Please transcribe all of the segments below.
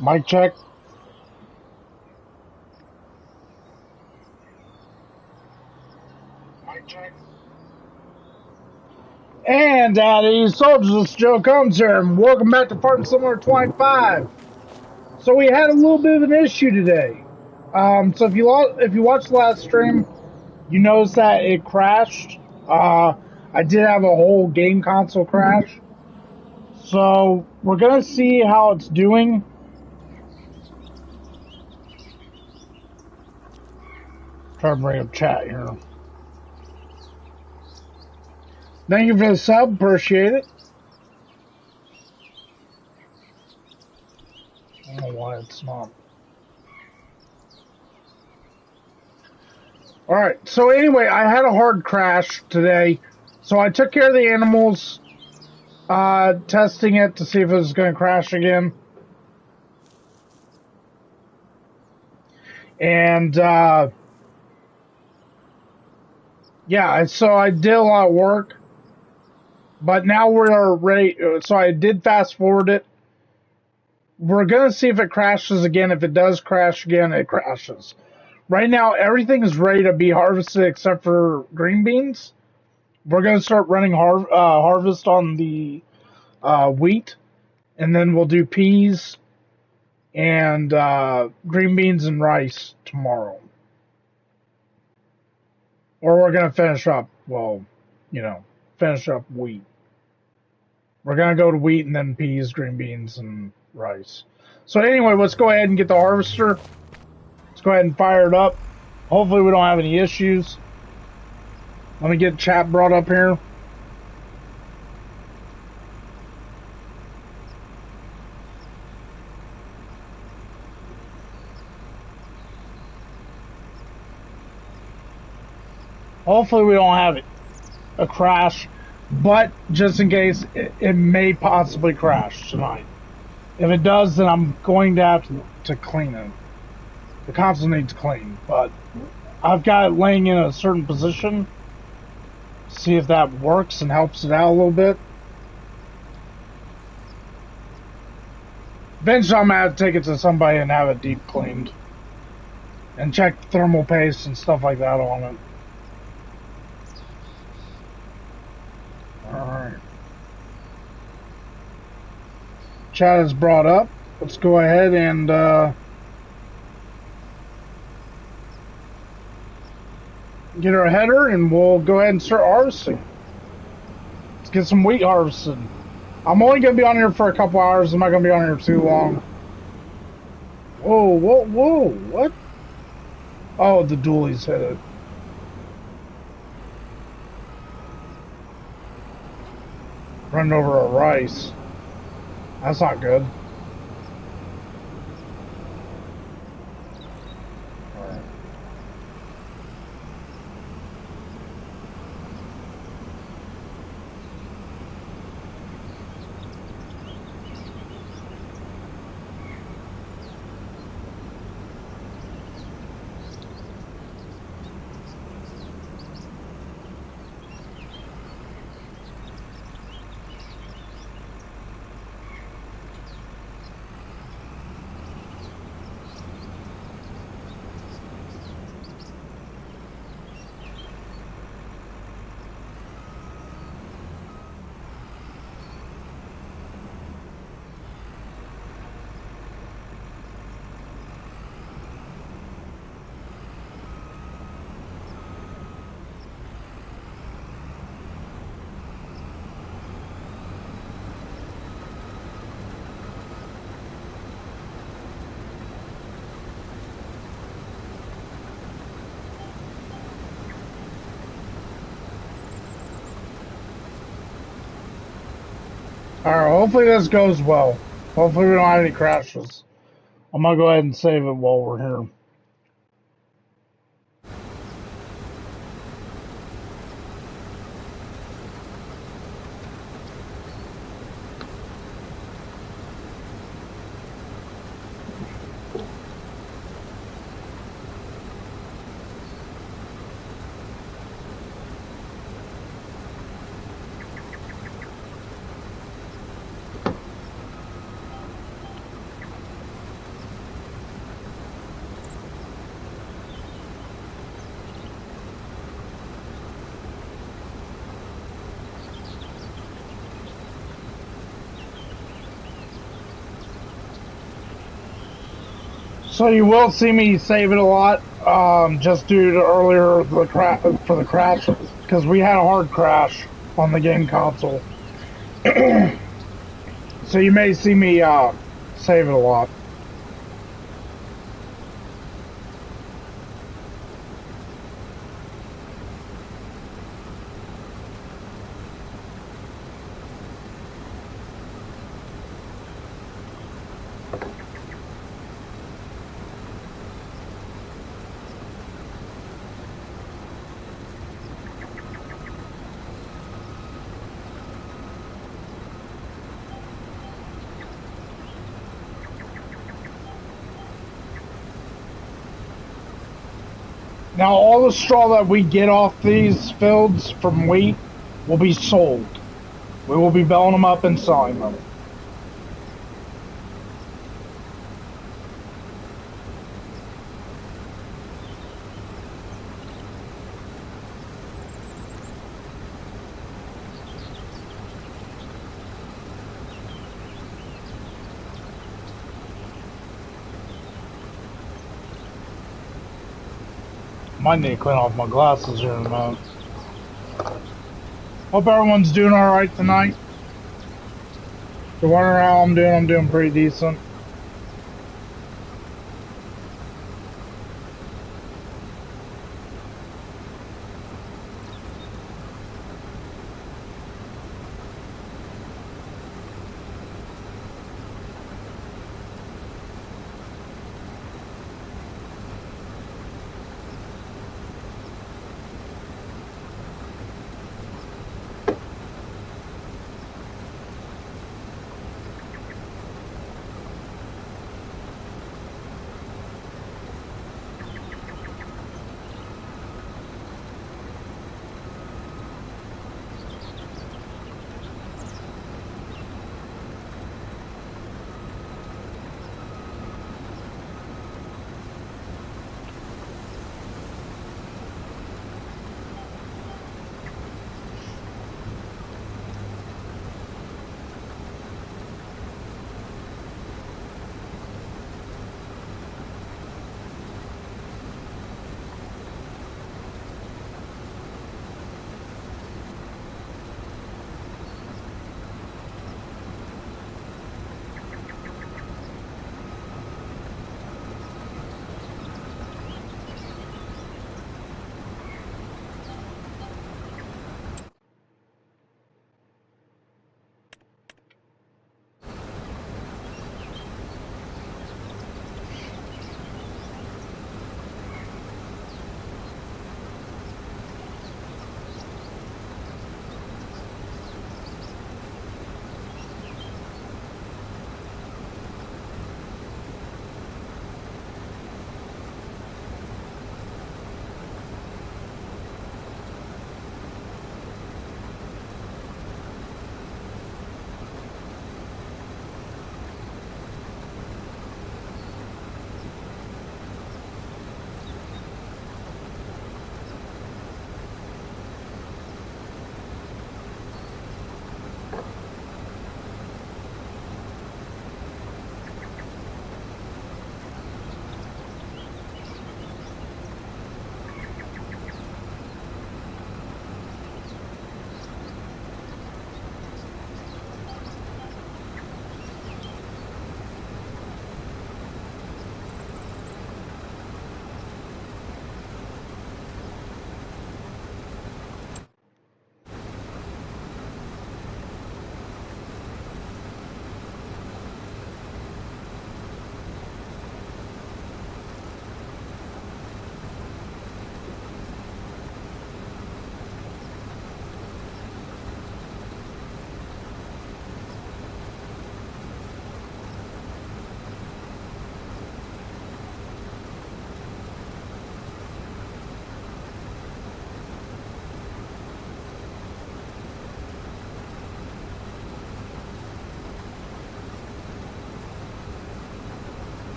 Mic check. Mic check. And these soldiers, Joe Combs here, and welcome back to Farting Simulator 25. So we had a little bit of an issue today. So if you watched the last stream, you noticed that it crashed. I did have a whole game console crash. So we're gonna see how it's doing. Try to bring up chat here. Thank you for the sub, appreciate it. I don't know why it's not. Alright, so anyway, I had a hard crash today. So I took care of the animals, testing it to see if it was going to crash again. And, yeah, so I did a lot of work. But now we're ready. So I did fast forward it. We're going to see if it crashes again. If it does crash again, it crashes. Right now, everything is ready to be harvested except for green beans. We're going to start running harvest on the wheat. And then we'll do peas and green beans and rice tomorrow. Or we're going to finish up, well, finish up wheat. We're going to go to wheat and then peas, green beans, and rice. So anyway, let's go ahead and get the harvester. Let's go ahead and fire it up. Hopefully we don't have any issues. Let me get chat brought up here. Hopefully we don't have a crash, but just in case, it may possibly crash tonight. If it does, then I'm going to have to clean it. The console needs clean, but I've got it laying in a certain position. See if that works and helps it out a little bit. Eventually I'm going to have to take it to somebody and have it deep cleaned. And check thermal paste and stuff like that on it. Alright. Chat is brought up. Let's go ahead and get our header and we'll go ahead and start harvesting. Let's get some wheat harvested. I'm only going to be on here for a couple hours. I'm not going to be on here too long. Whoa, whoa, whoa. What? Oh, the dualies hit it. Running over our rice. That's not good. Alright. Alright, hopefully this goes well. Hopefully we don't have any crashes. I'm gonna go ahead and save it while we're here. So you will see me save it a lot, just due to earlier for the crash, because we had a hard crash on the game console. So you may see me save it a lot. Now all the straw that we get off these fields from wheat will be sold. We will be belling them up and selling them. Might need to clean off my glasses here in a minute. Hope everyone's doing alright tonight. If you're wondering how I'm doing pretty decent.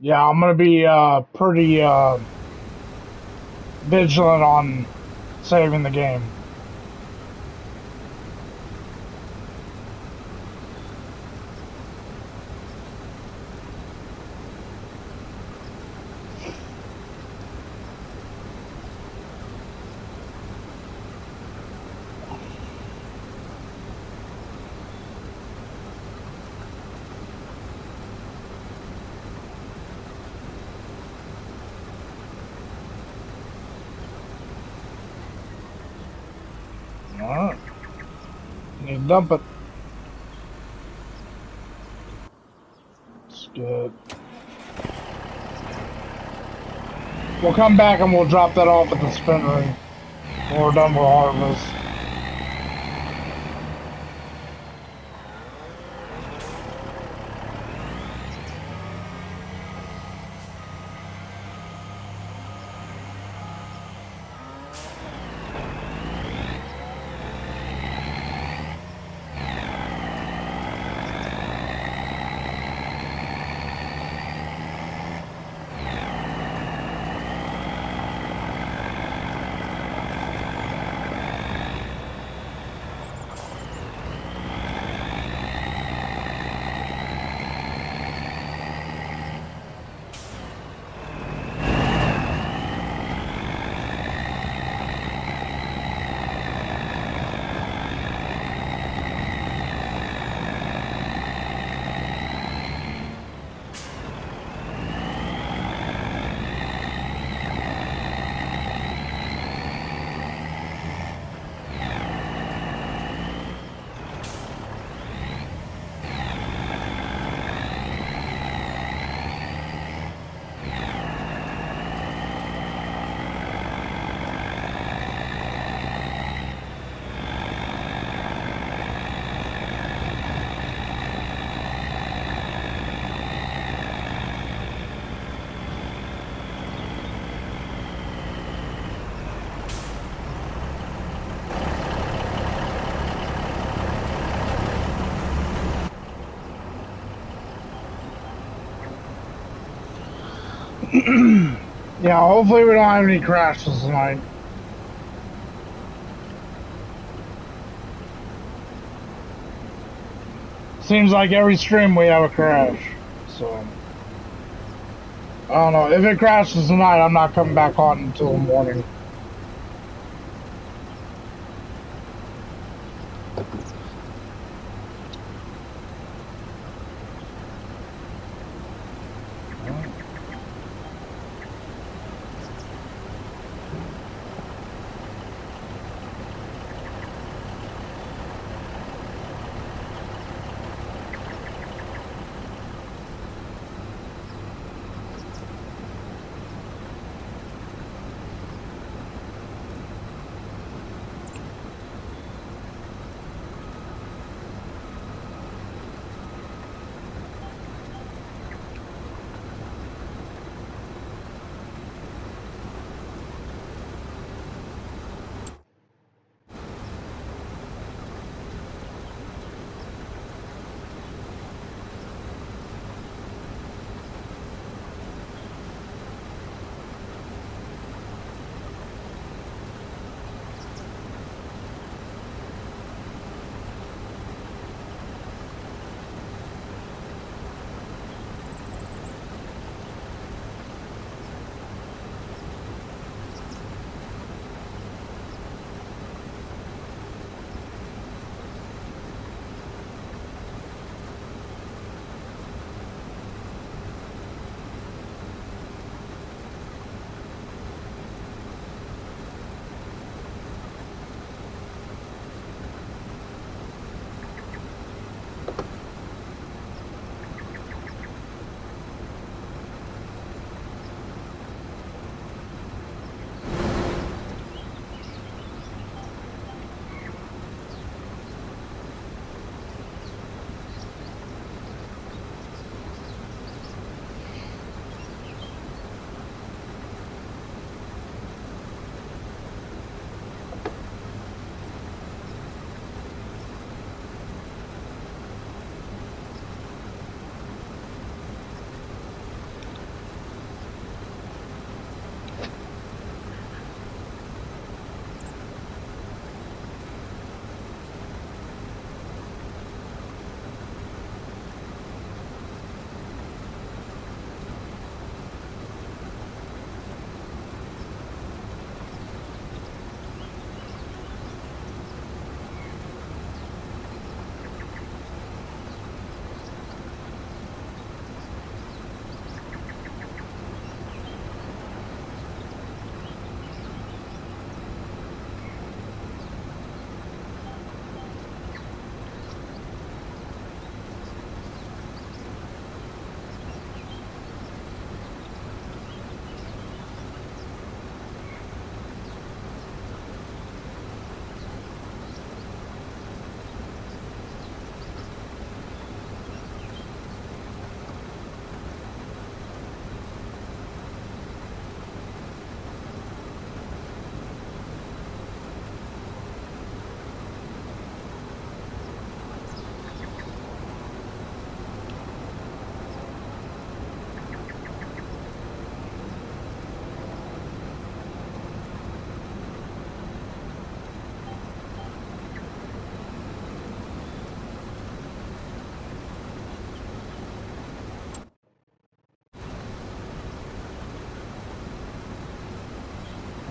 Yeah, I'm gonna be pretty vigilant on saving the game. Alright. Need to dump it. It's good. We'll come back and we'll drop that off at the spinnery when we're done with harvest. Yeah, hopefully we don't have any crashes tonight. Seems like every stream we have a crash. So, I don't know. If it crashes tonight, I'm not coming back on until the morning.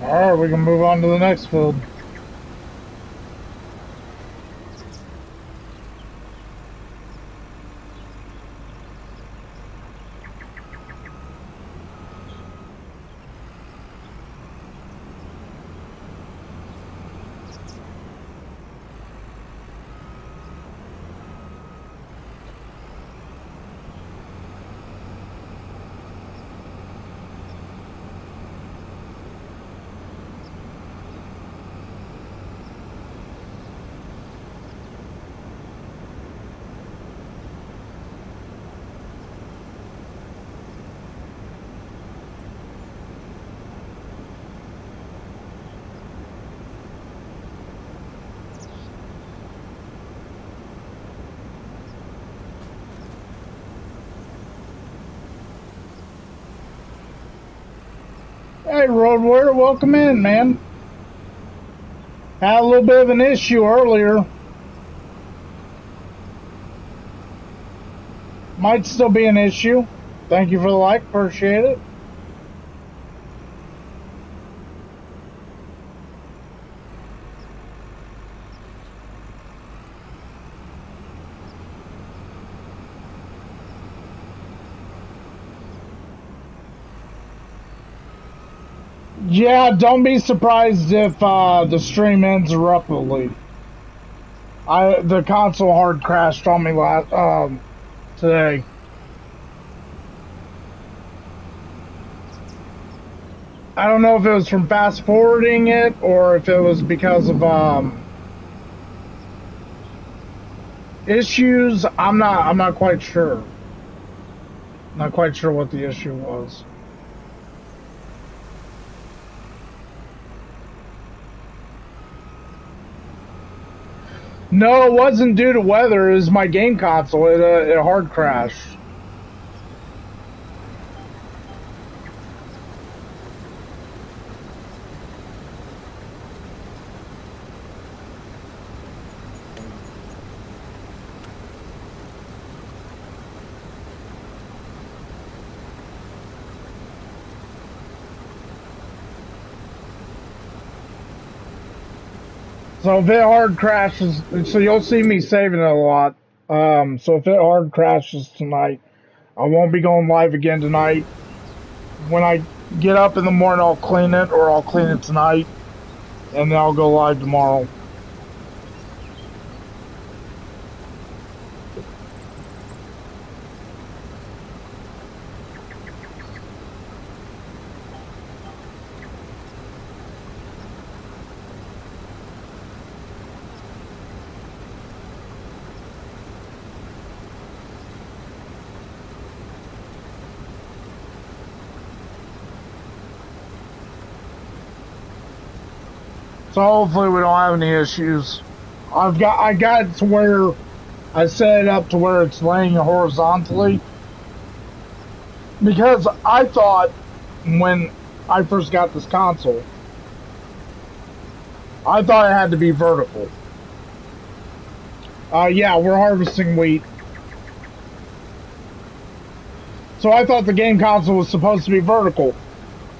Alright, we can move on to the next field. Hey, Road Warrior, welcome in, man. Had a little bit of an issue earlier. Might still be an issue. Thank you for the like, appreciate it. Yeah, don't be surprised if the stream ends abruptly. The console hard crashed on me today. I don't know if it was from fast forwarding it or if it was because of issues. I'm not quite sure. Not quite sure what the issue was. No, it wasn't due to weather. It was my game console. It hard crashed. So if it hard crashes, so you'll see me saving it a lot. So if it hard crashes tonight, I won't be going live again tonight. When I get up in the morning, I'll clean it, or I'll clean it tonight, and then I'll go live tomorrow. So hopefully we don't have any issues. I got it to where I set it up to where it's laying horizontally, because I thought when I first got this console, I thought it had to be vertical. Yeah, we're harvesting wheat. So I thought the game console was supposed to be vertical.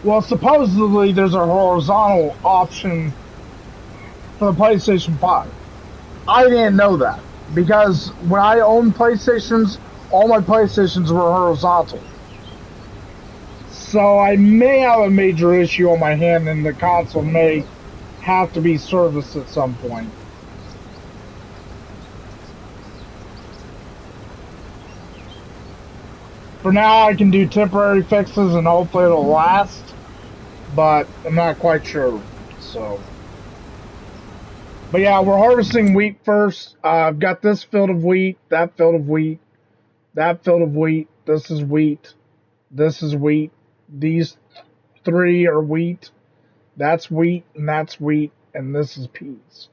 Well, supposedly there's a horizontal option for the PlayStation 5. I didn't know that, because when I owned PlayStations, all my PlayStations were horizontal. So I may have a major issue on my hand, and the console may have to be serviced at some point. For now, I can do temporary fixes, and hopefully it'll last, but I'm not quite sure. So, but yeah, we're harvesting wheat first. I've got this field of wheat, that field of wheat, that field of wheat. This is wheat. This is wheat. These three are wheat. That's wheat, and that's wheat, and this is peas.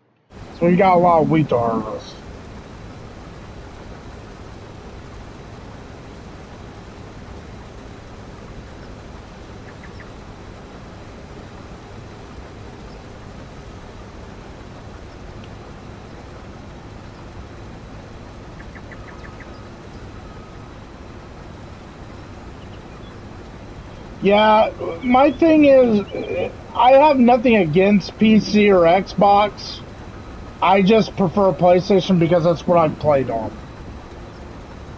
So we got a lot of wheat to harvest. Yeah, my thing is, I have nothing against PC or Xbox. I just prefer PlayStation because that's what I've played on.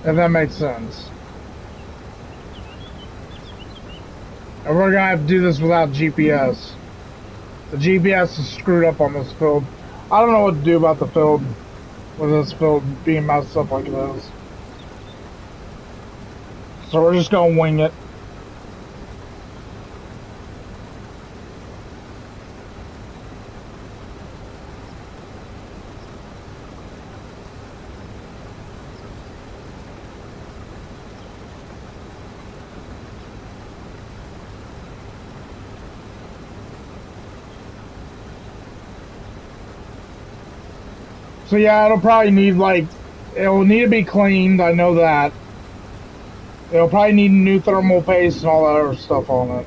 If that makes sense. And we're gonna have to do this without GPS. The GPS is screwed up on this field. I don't know what to do about the field with this field being messed up like it is. So we're just gonna wing it. So yeah, it'll probably need it'll need to be cleaned, I know that. It'll probably need new thermal paste and all that other stuff on it.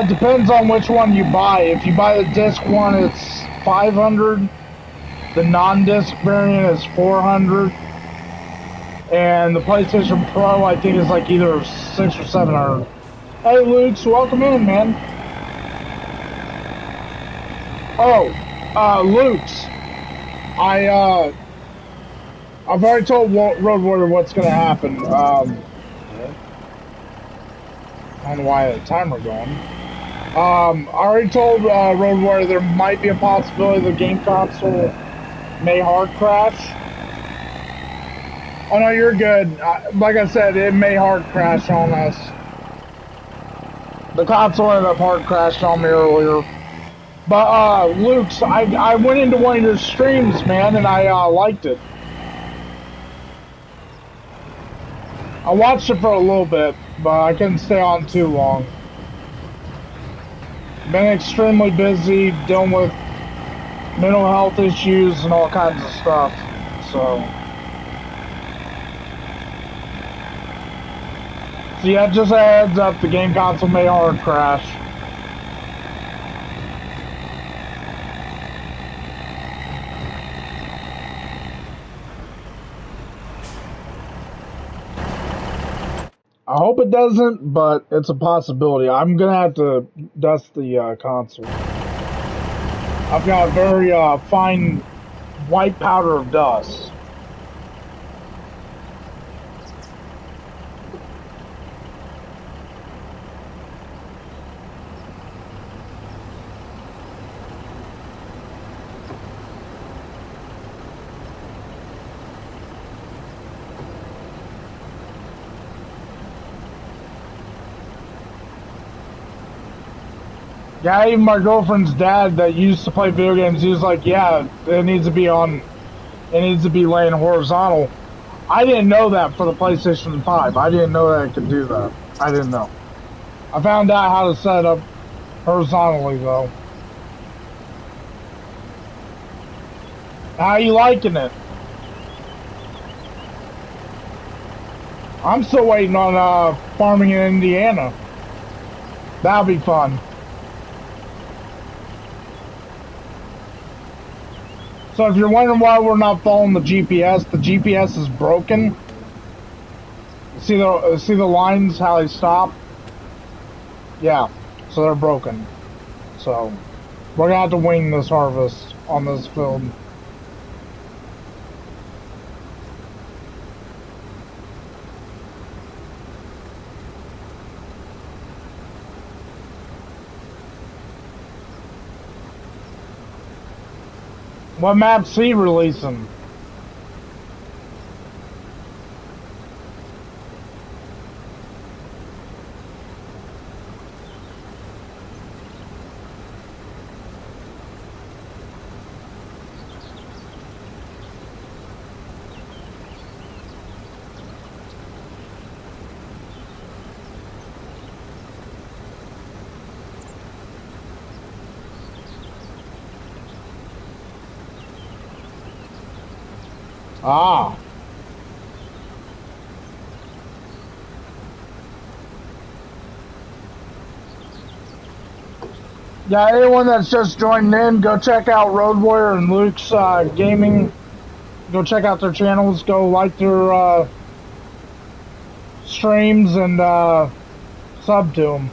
It depends on which one you buy. If you buy the disc one, it's 500. The non-disc variant is 400. And the PlayStation Pro, I think, is like either 6 or 700. Hey, Luke's, welcome in, man. Oh, Luke's. I've already told Road Warrior what's gonna happen. I don't know why the timer going. I already told Road Warrior there might be a possibility the game console may hard crash. Oh no, you're good. Like I said, it may hard crash on us. The console ended up hard crashing on me earlier. But Luke's, I went into one of your streams, man, and I liked it. I watched it for a little bit, but I couldn't stay on too long. Been extremely busy dealing with mental health issues and all kinds of stuff, so yeah, just a heads up, the game console may hard crash. I hope it doesn't, but it's a possibility. I'm gonna have to dust the console. I've got a very fine white powder of dust. Yeah, even my girlfriend's dad that used to play video games, he was like, yeah, it needs to be laying horizontal. I didn't know that for the PlayStation 5. I didn't know that it could do that. I didn't know. I found out how to set it up horizontally, though. How you liking it? I'm still waiting on farming in Indiana. That'll be fun. So if you're wondering why we're not following the GPS is broken. See the lines, how they stop? Yeah, so they're broken. So we're gonna have to wing this harvest on this field. What map's he releasing? Ah. Yeah, anyone that's just joined in, go check out Road Warrior and Luke's gaming. Go check out their channels. Go like their streams and sub to them.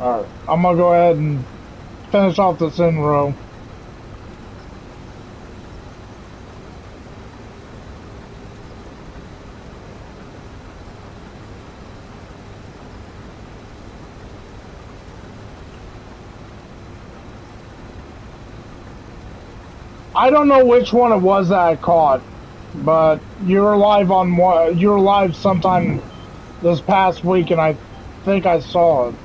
Alright, I'm gonna go ahead and finish off this in row. I don't know which one it was that I caught, but you were live on one. You were live sometime this past week, and I think I saw it.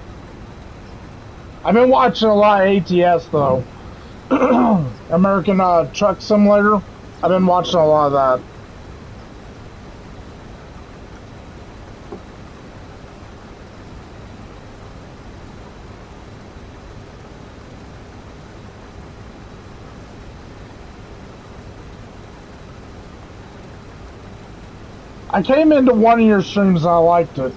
I've been watching a lot of ATS though, American Truck Simulator. I've been watching a lot of that. I came into one of your streams and I liked it.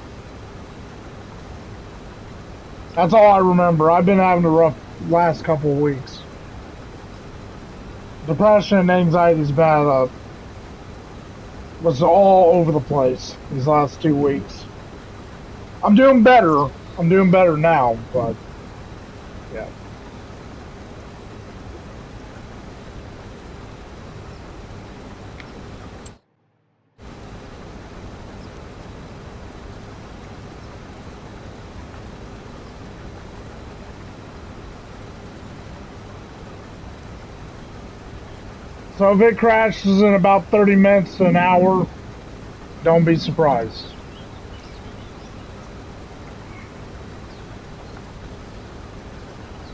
That's all I remember. I've been having a rough last couple of weeks. Depression and anxiety's bad. Was all over the place these last 2 weeks. I'm doing better. I'm doing better now, but yeah. So if it crashes in about 30 minutes to an hour, don't be surprised.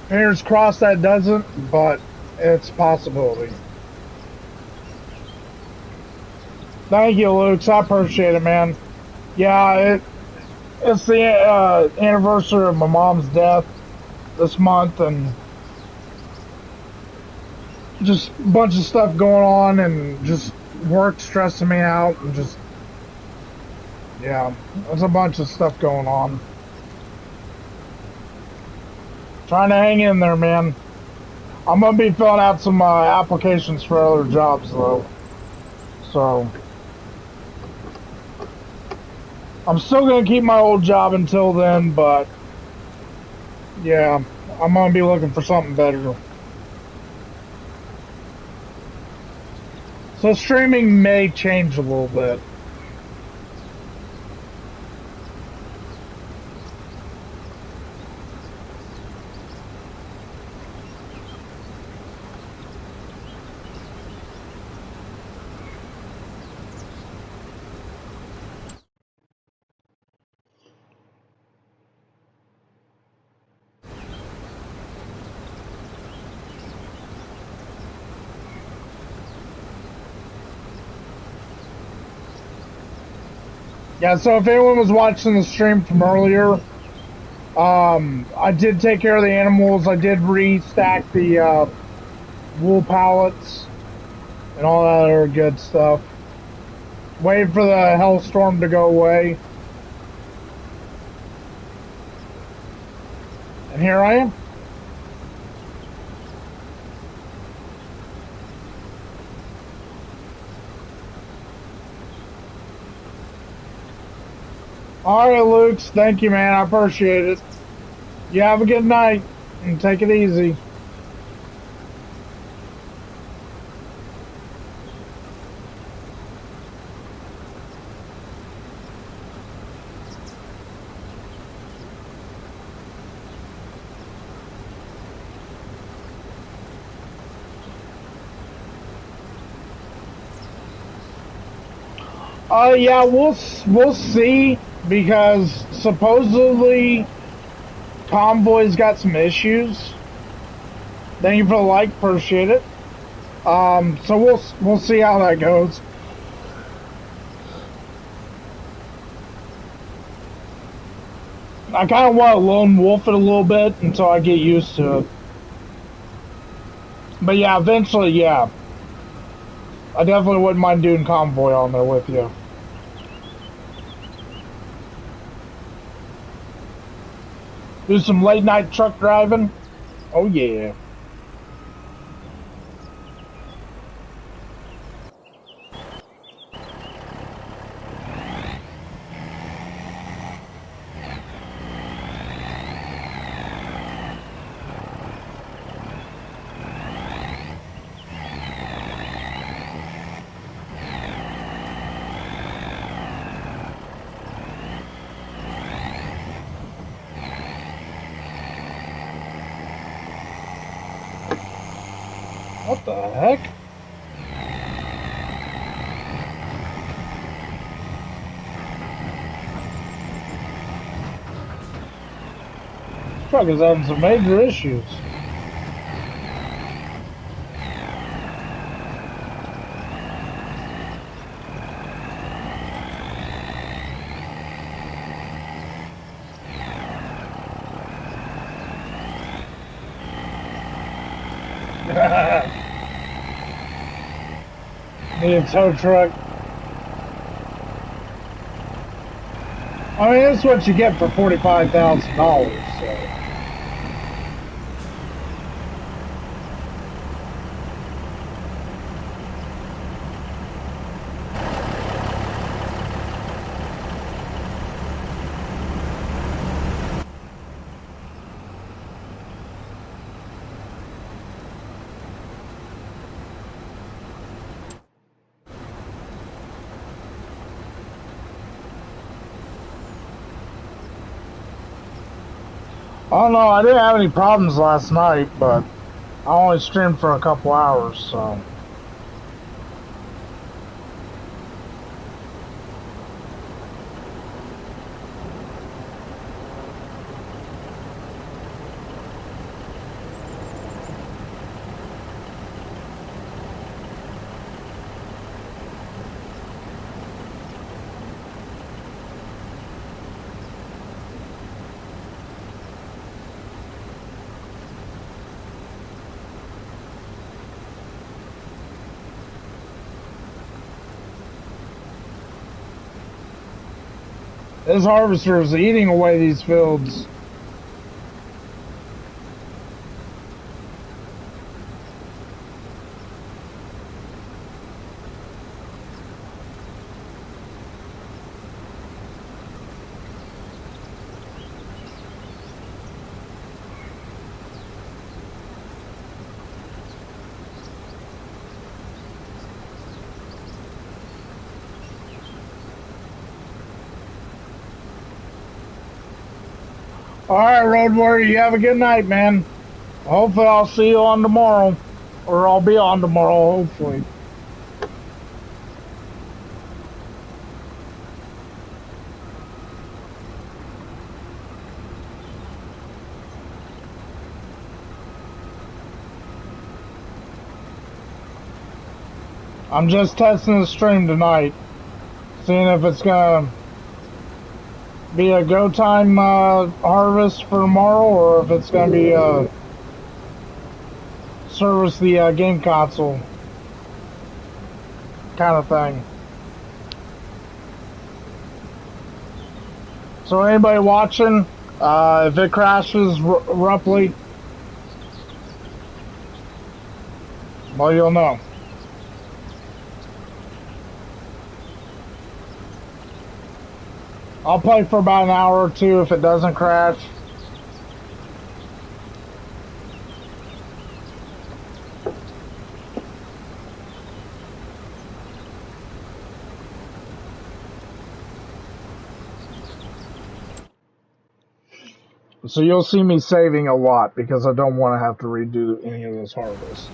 Fingers crossed that doesn't, but it's a possibility. Thank you, Luke. I appreciate it, man. Yeah, it's the anniversary of my mom's death this month, and just a bunch of stuff going on, and just work stressing me out, and just, yeah, there's a bunch of stuff going on. Trying to hang in there, man. I'm gonna be filling out some applications for other jobs, though. So I'm still gonna keep my old job until then, but yeah, I'm gonna be looking for something better. So streaming may change a little bit. Yeah, so if anyone was watching the stream from earlier, I did take care of the animals. I did restack the wool pallets and all that other good stuff. Waiting for the hellstorm to go away. And here I am. All right, Luke. Thank you, man. I appreciate it. You have a good night and take it easy. Yeah, we'll see because supposedly Convoy's got some issues. Thank you for the like, appreciate it. So we'll see how that goes. I kind of want to lone wolf it a little bit until I get used to it. But yeah, eventually, yeah. I definitely wouldn't mind doing Convoy on there with you. Do some late night truck driving. Oh yeah. What the heck? This truck is having some major issues. Need a tow truck. I mean, that's what you get for $45,000. So. I don't know, I didn't have any problems last night, but I only streamed for a couple hours, so. This harvester is eating away these fields. Alright, Road Warrior, you have a good night, man. Hopefully I'll see you on tomorrow. Or I'll be on tomorrow, hopefully. I'm just testing the stream tonight. Seeing if it's gonna be a go time harvest for tomorrow, or if it's gonna be service the game console kind of thing. So anybody watching, if it crashes roughly, well, you'll know. I'll play for about an hour or two if it doesn't crash. So you'll see me saving a lot because I don't want to have to redo any of this harvest.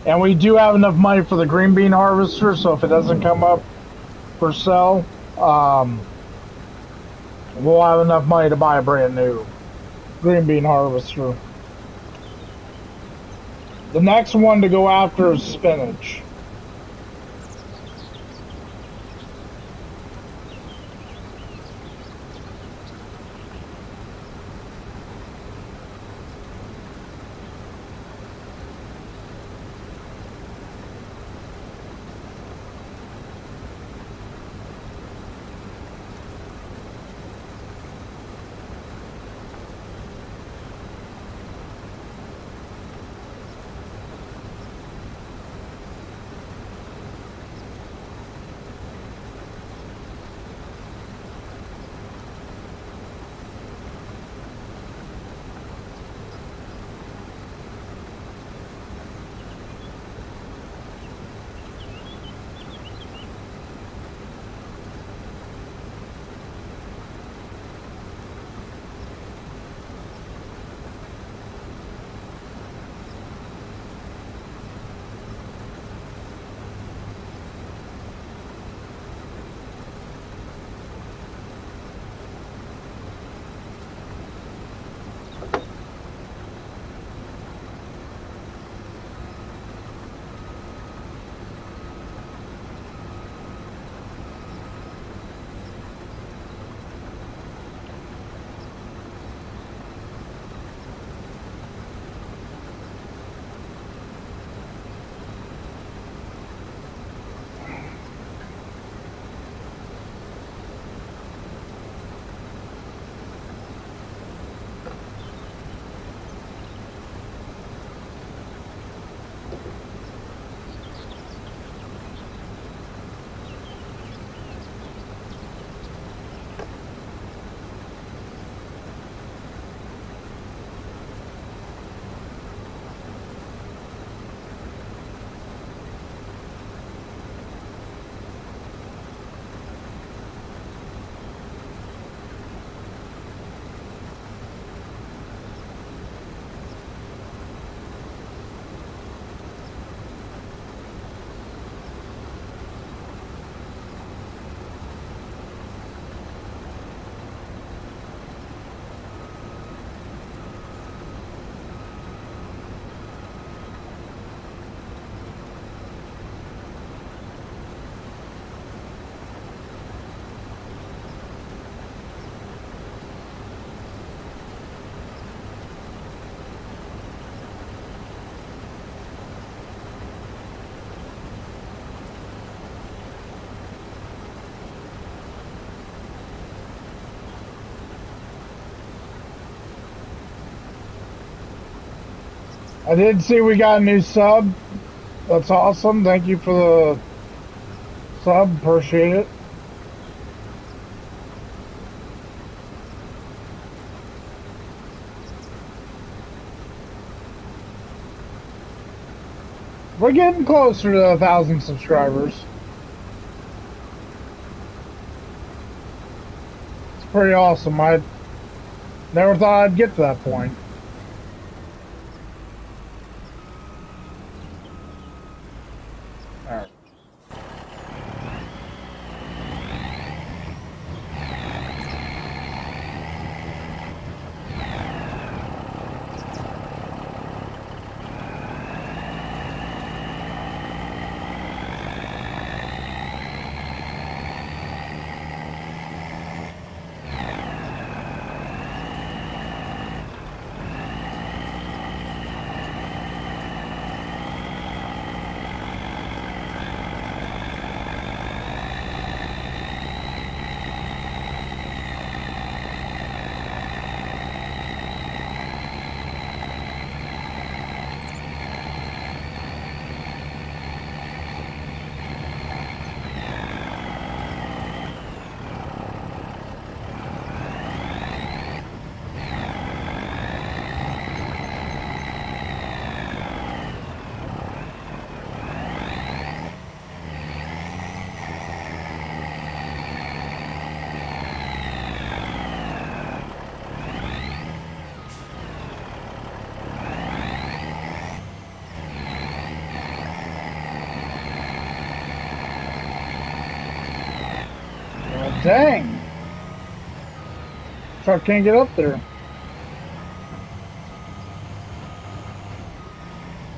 And we do have enough money for the green bean harvester, so if it doesn't come up for sale, we'll have enough money to buy a brand new green bean harvester. The next one to go after is spinach. I did see we got a new sub. That's awesome. Thank you for the sub. Appreciate it. We're getting closer to 1,000 subscribers. It's pretty awesome. I never thought I'd get to that point. All right. Dang. Truck can't get up there.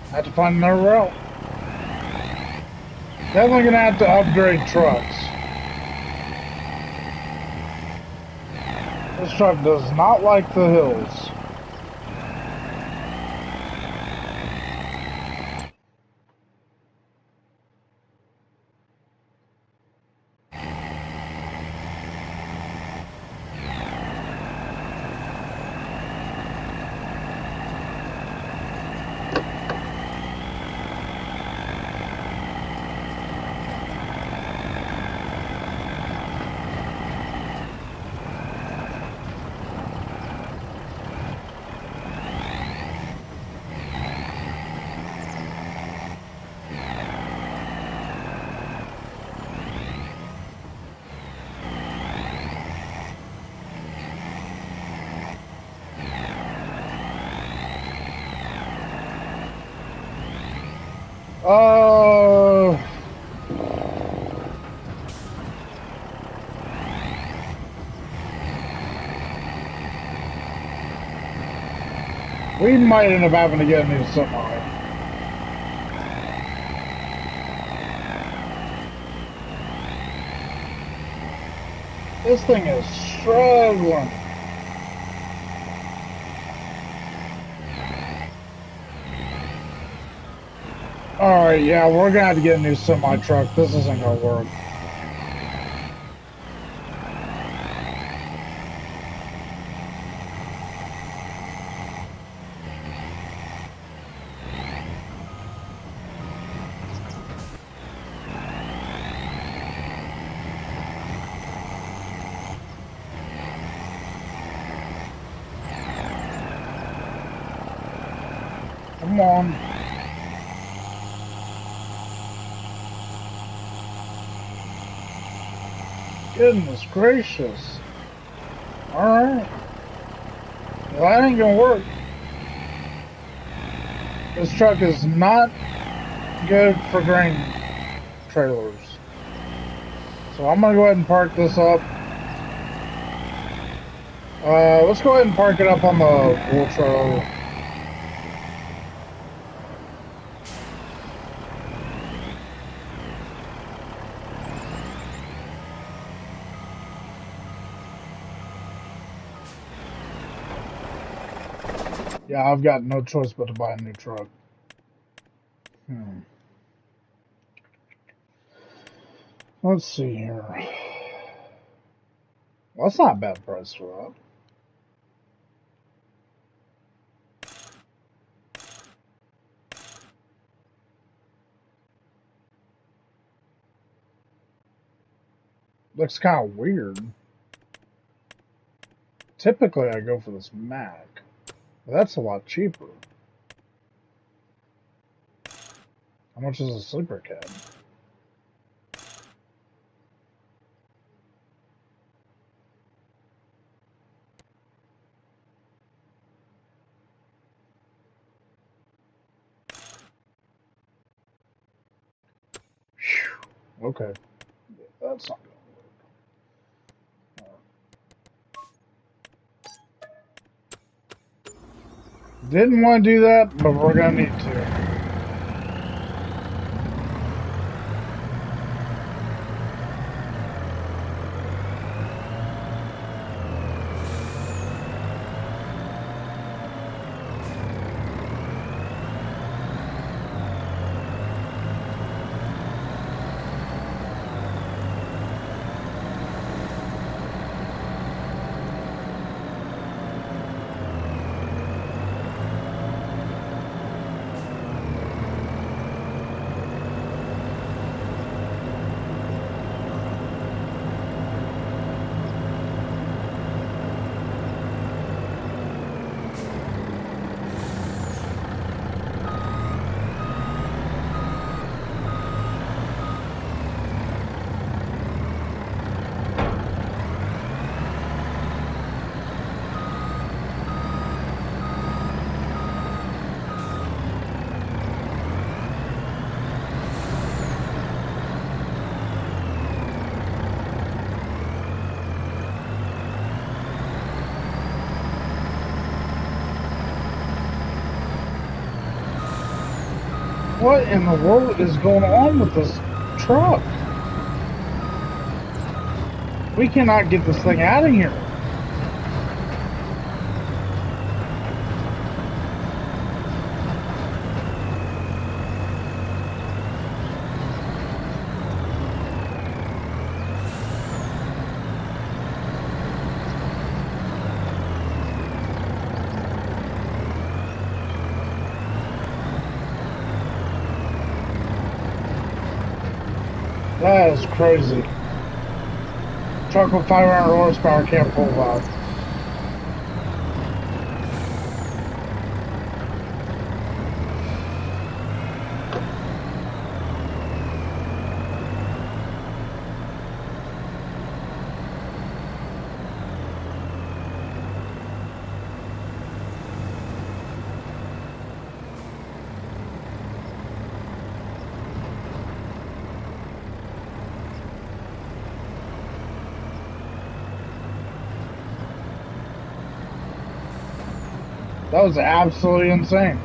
I have to find another route. Definitely gonna have to upgrade trucks. This truck does not like the hills. We might end up having to get a new semi. This thing is struggling. Alright, yeah, we're gonna have to get a new semi truck. This isn't gonna work. Come on. Goodness gracious. Alright. Well, that ain't gonna work. This truck is not good for grain trailers. So I'm gonna go ahead and park this up. Let's go ahead and park it up on the wool trailer. Yeah, I've got no choice but to buy a new truck. Let's see here. Well, that's not a bad price for that. Looks kind of weird. Typically, I go for this Mac. But that's a lot cheaper. How much is a sleeper cab? Whew. Okay. That's not gonna work. Didn't want to do that, but we're gonna need to. What in the world is going on with this truck? We cannot get this thing out of here. That is crazy. Truck with 500 horsepower can't pull that. That was absolutely insane.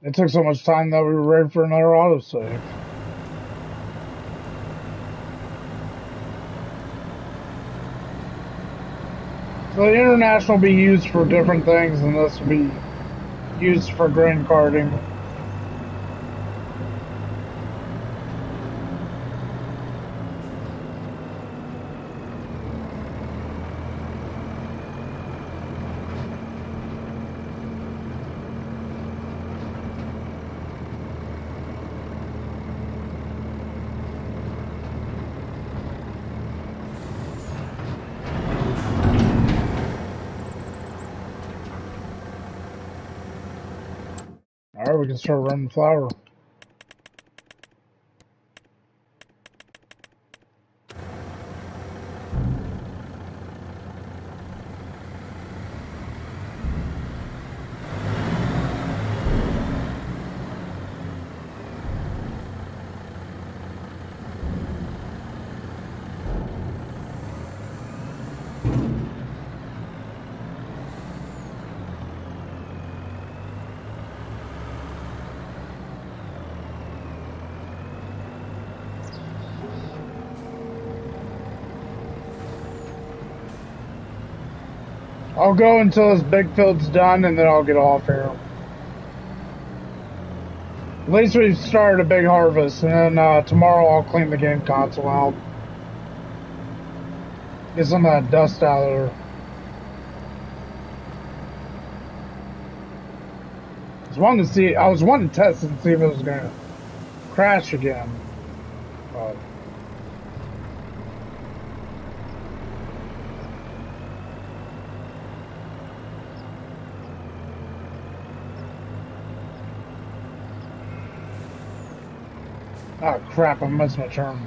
It took so much time that we were ready for another autosave. So the International will be used for different things, and this will be used for grain carting. Alright, we can start running flour. I'll go until this big field's done, and then I'll get off here. At least we've started a big harvest, and then tomorrow I'll clean the game console out. Get some of that dust out of there. I was wanting to test and see if it was going to crash again. But oh crap, I missed my turn.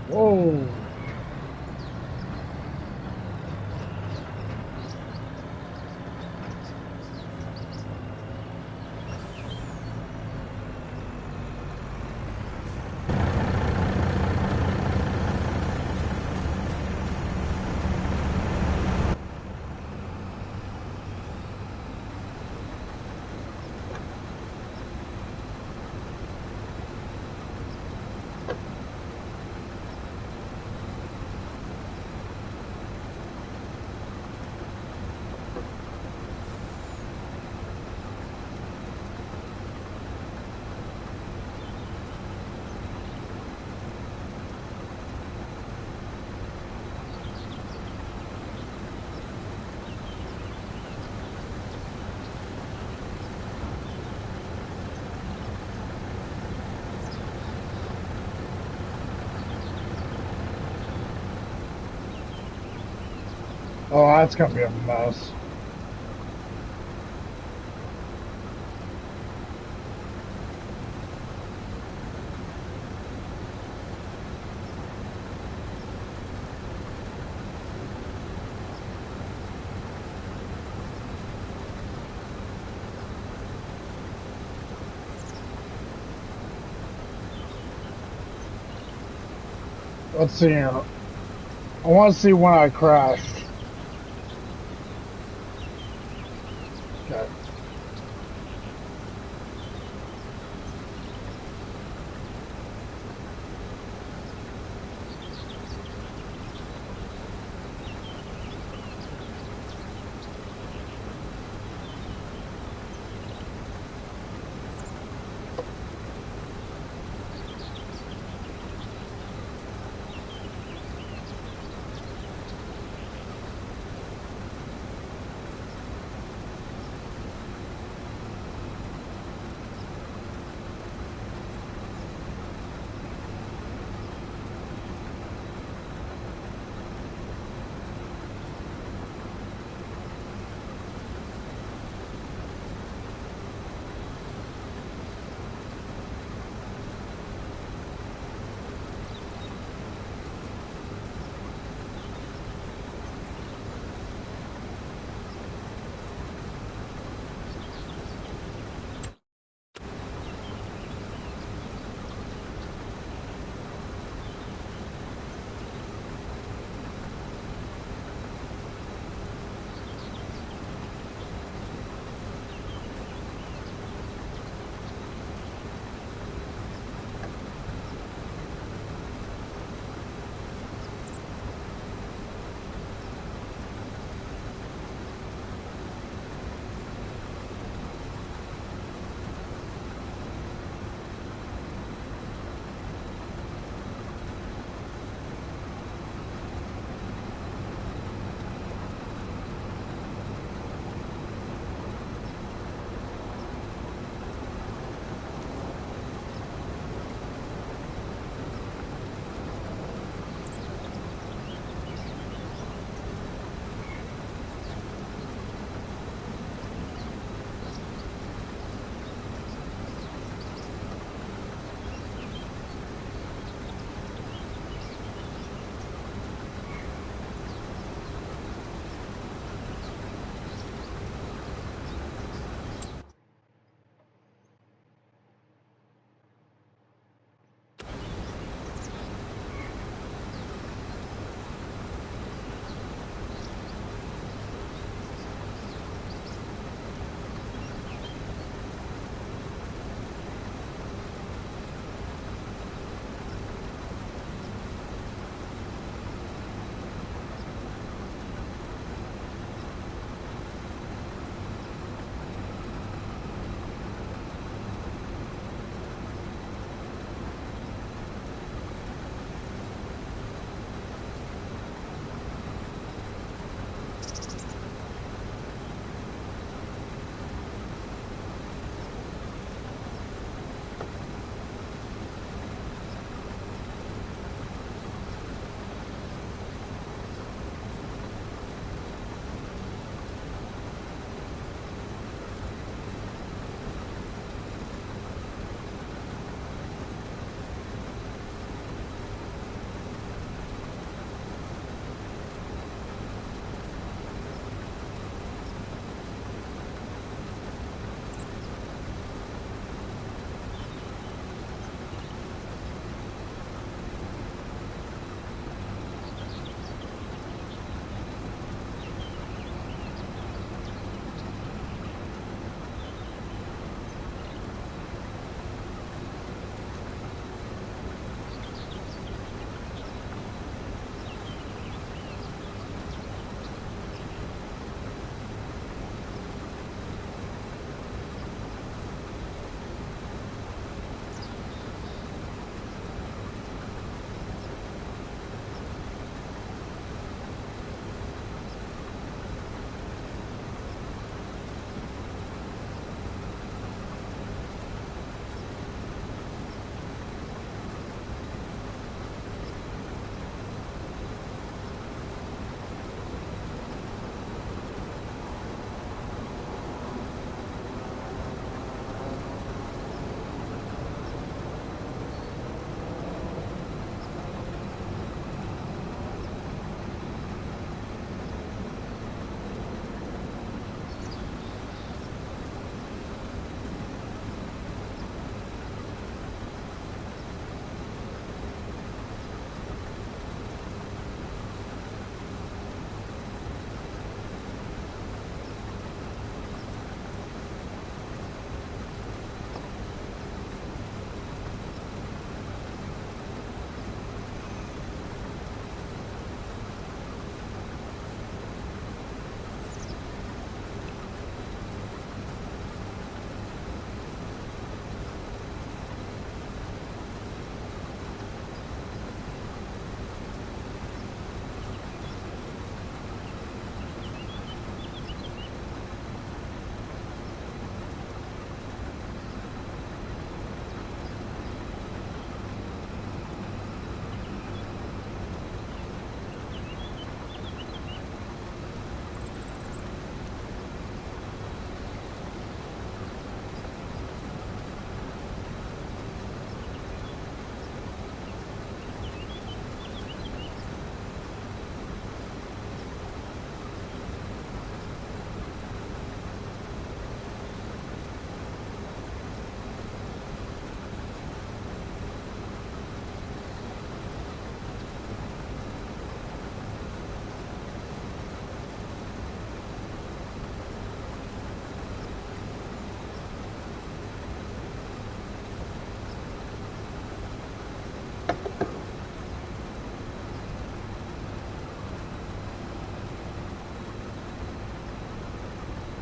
Whoa. Oh, that's gonna be a mess. Let's see here. I want to see when I crashed. Okay.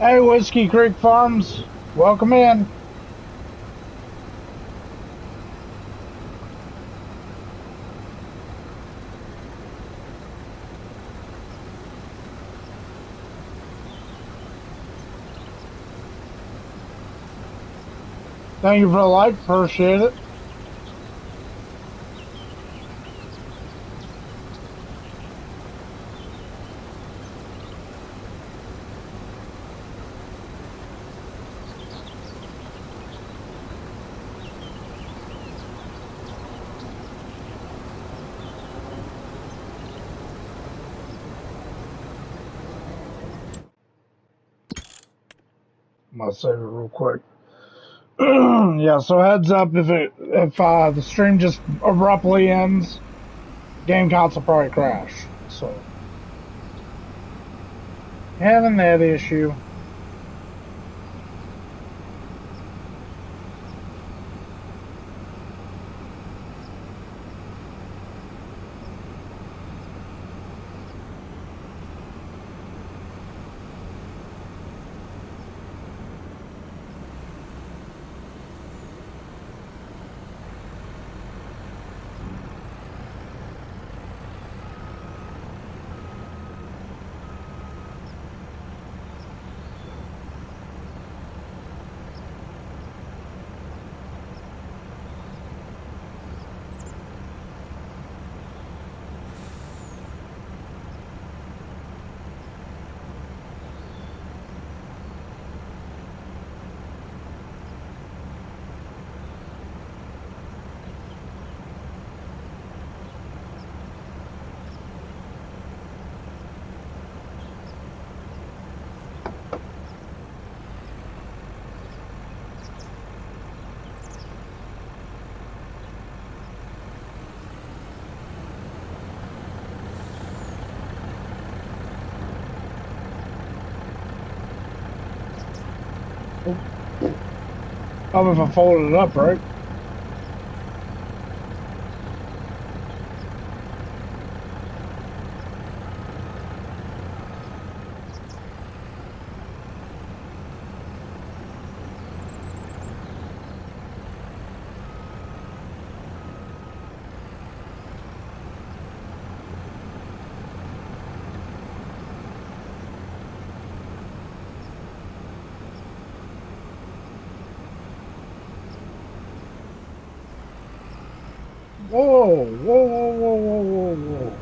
Hey, Whiskey Creek Farms, welcome in. Thank you for the like, appreciate it. I'm gonna save it real quick. Yeah, so heads up if the stream just abruptly ends, game counts will probably crash. So having that issue. If I folded it up, right? Whoa, whoa, whoa, whoa, whoa, whoa, whoa.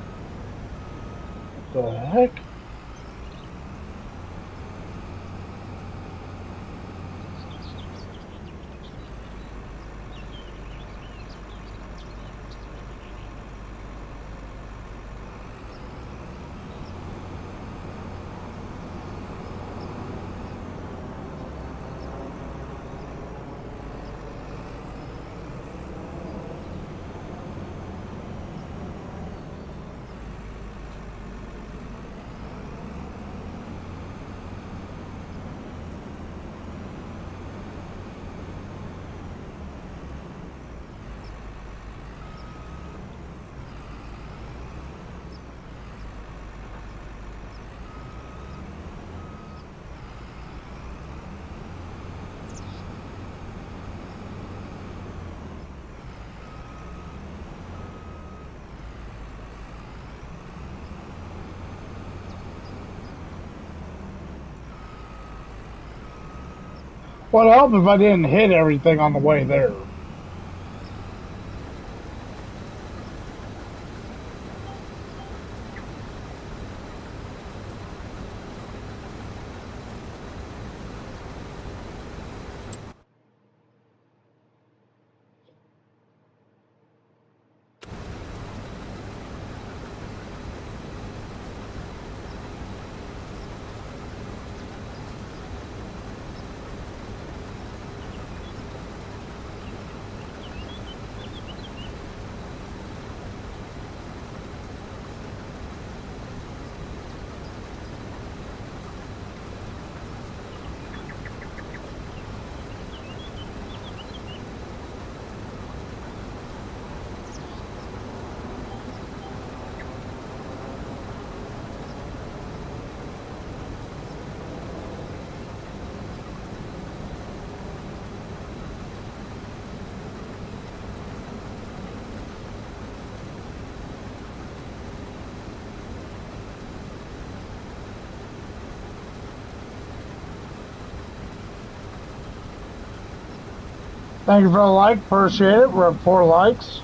What the heck? What'd help if I didn't hit everything on the way there? Thank you for the like. Appreciate it. We're at 4 likes.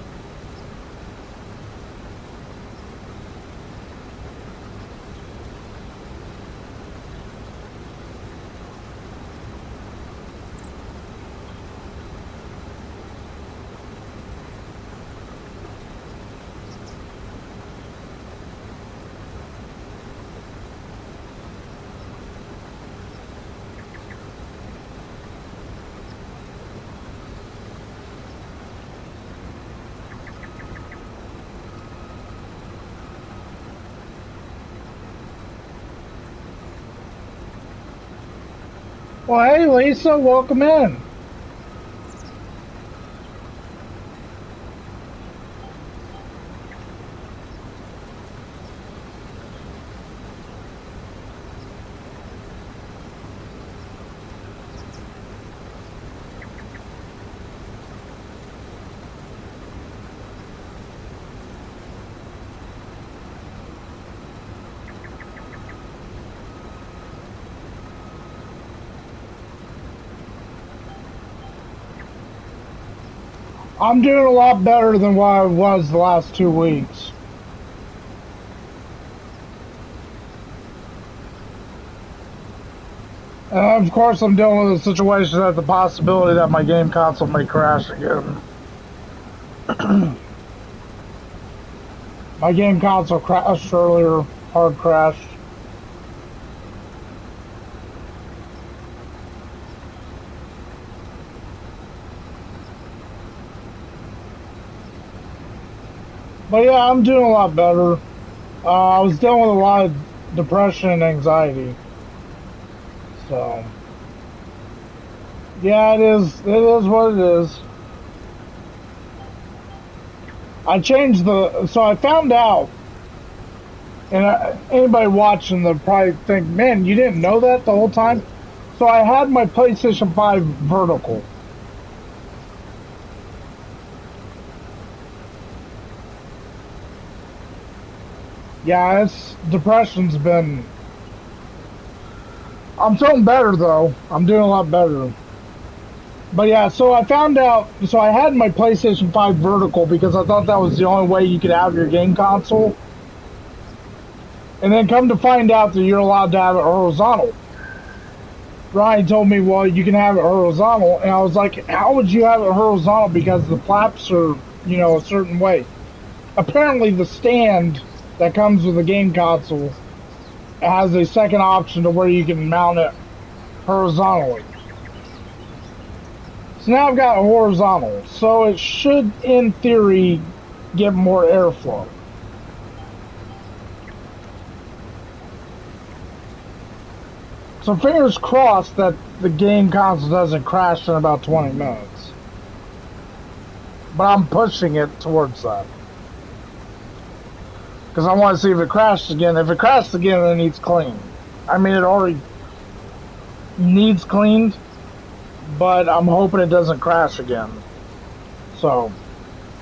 Well, hey, Lisa, welcome in. I'm doing a lot better than what I was the last 2 weeks. Of course, I'm dealing with a situation that the possibility that my game console may crash again. My game console crashed earlier, hard crashed. But yeah, I'm doing a lot better. I was dealing with a lot of depression and anxiety. So, yeah, it is. It is what it is. I changed the. So I found out, and anybody watching, they'll probably think, man, you didn't know that the whole time? So I had my PlayStation 5 vertical. Yeah, depression's been. I'm feeling better though. I'm doing a lot better. But yeah, so I found out. So I had my PlayStation 5 vertical because I thought that was the only way you could have your game console. And then come to find out that you're allowed to have it horizontal. Ryan told me, well, you can have it horizontal. And I was like, how would you have it horizontal? Because the flaps are, a certain way. Apparently, the stand that comes with the game console has a second option to where you can mount it horizontally. So now I've got horizontal. So it should, in theory, get more airflow. So fingers crossed that the game console doesn't crash in about 20 minutes. But I'm pushing it towards that. Because I want to see if it crashes again. If it crashes again, then it needs cleaned. I mean, it already needs cleaned, but I'm hoping it doesn't crash again. So,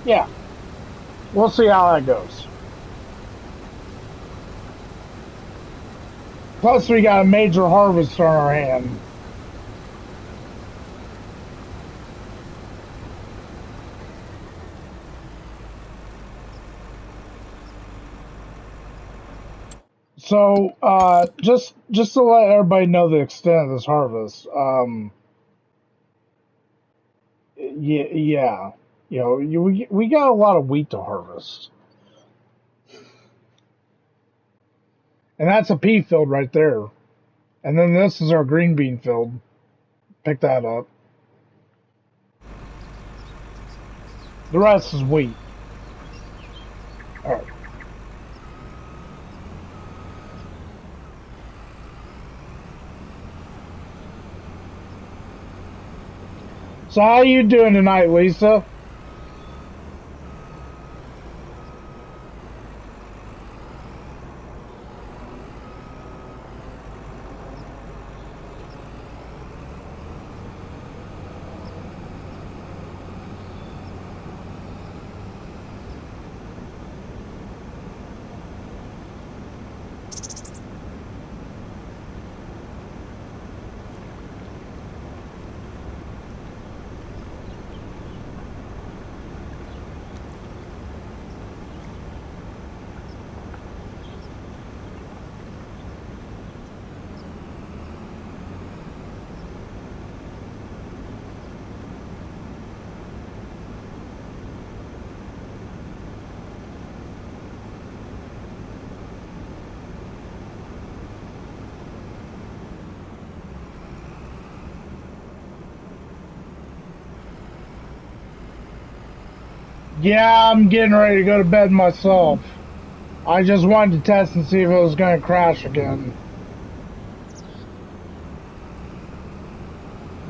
yeah. We'll see how that goes. Plus, we got a major harvest on our hand. So, just to let everybody know the extent of this harvest, yeah, we got a lot of wheat to harvest, and that's a pea field right there, and then this is our green bean field. Pick that up. The rest is wheat. All right. So how you doing tonight, Lisa? Yeah, I'm getting ready to go to bed myself. I just wanted to test and see if it was going to crash again.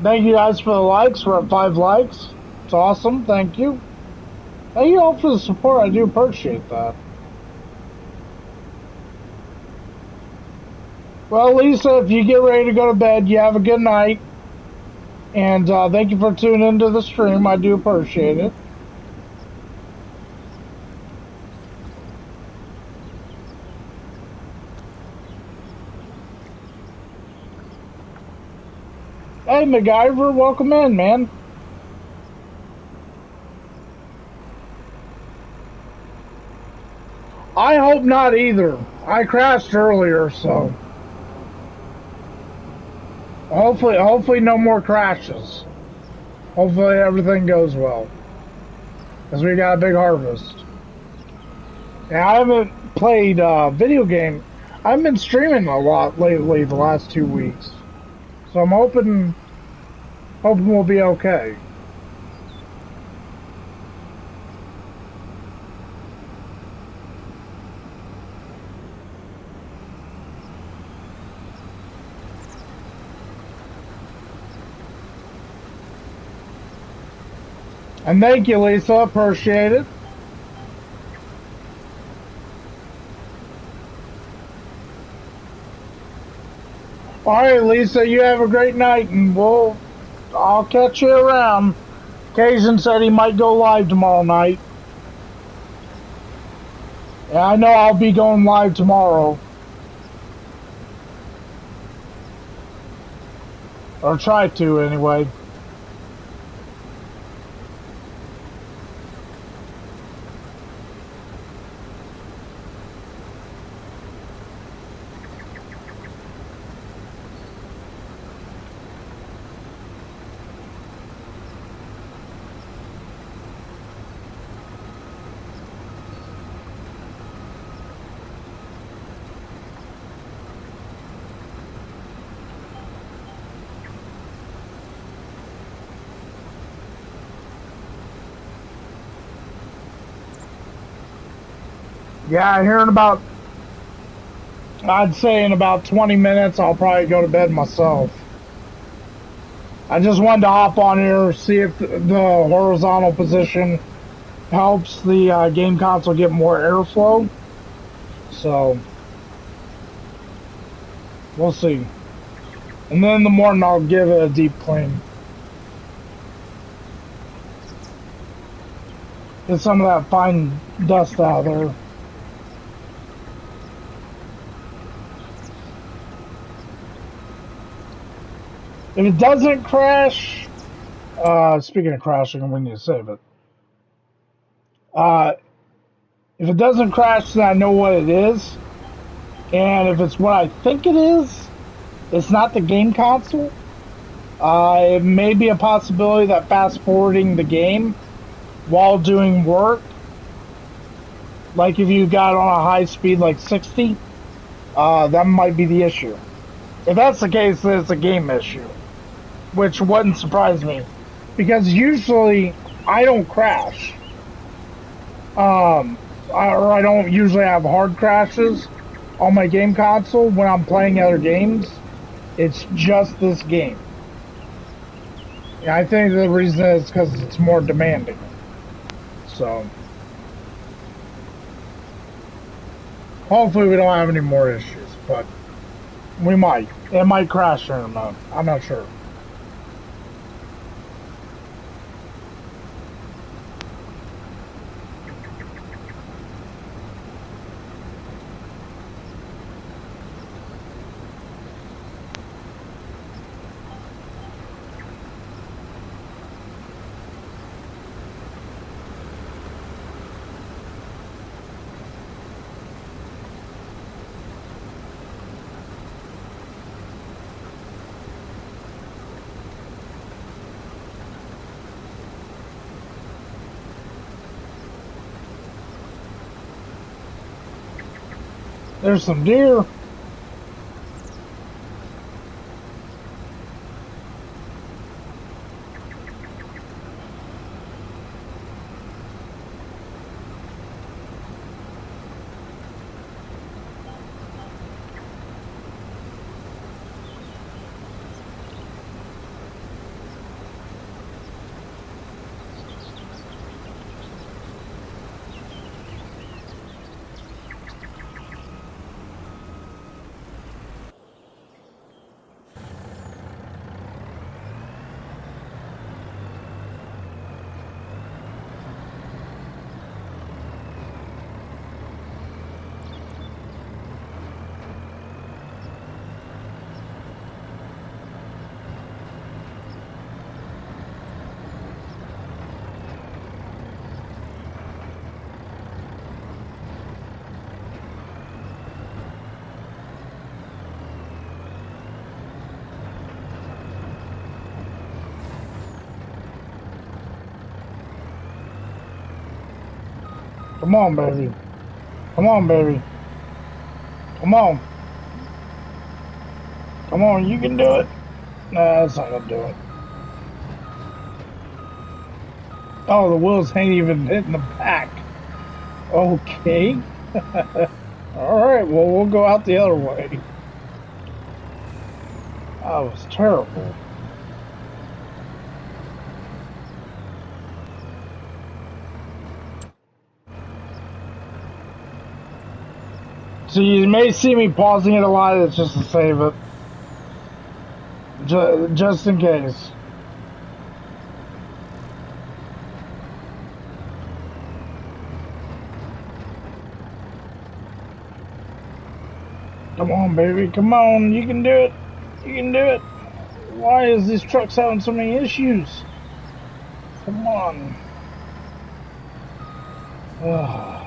Thank you guys for the likes. We're at 5 likes. It's awesome. Thank you. Thank you all for the support. I do appreciate that. Well, Lisa, if you get ready to go to bed, you have a good night. And thank you for tuning into the stream. I do appreciate it. Hey, MacGyver, welcome in, man. I hope not either. I crashed earlier, so hopefully no more crashes. Hopefully everything goes well, because we got a big harvest. Yeah, I haven't played video game. I've been streaming a lot lately the last 2 weeks, so I'm hoping we'll be okay. And thank you, Lisa. Appreciate it. All right, Lisa, you have a great night, and I'll catch you around. Kazan said he might go live tomorrow night. Yeah, I know I'll be going live tomorrow. Or try to, anyway. Yeah, I'd say in about 20 minutes, I'll probably go to bed myself. I just wanted to hop on here, see if the horizontal position helps the game console get more airflow. So, we'll see. And then in the morning, I'll give it a deep clean. Get some of that fine dust out of there. If it doesn't crash, speaking of crashing, we need to save it. If it doesn't crash, then I know what it is. And if it's what I think it is, it's not the game console. It may be a possibility that fast forwarding the game while doing work, like if you got on a high speed like 60, that might be the issue. If that's the case, then it's a game issue, which wouldn't surprise me, because usually I don't crash. Or I don't usually have hard crashes on my game console when I'm playing other games. It's just this game. Yeah, I think the reason is because it's more demanding. So, hopefully we don't have any more issues, but we might. It might crash in a month. I'm not sure. There's some deer. Come on, baby. Come on, baby. Come on. Come on, you can do it. Nah, that's not gonna do it. Oh, the wheels ain't even hitting the back. Okay. Alright, well, we'll go out the other way. That was terrible. So you may see me pausing it a lot, it's just to save it. Just in case. Come on, baby. Come on. You can do it. You can do it. Why is these trucks having so many issues? Come on. Ugh.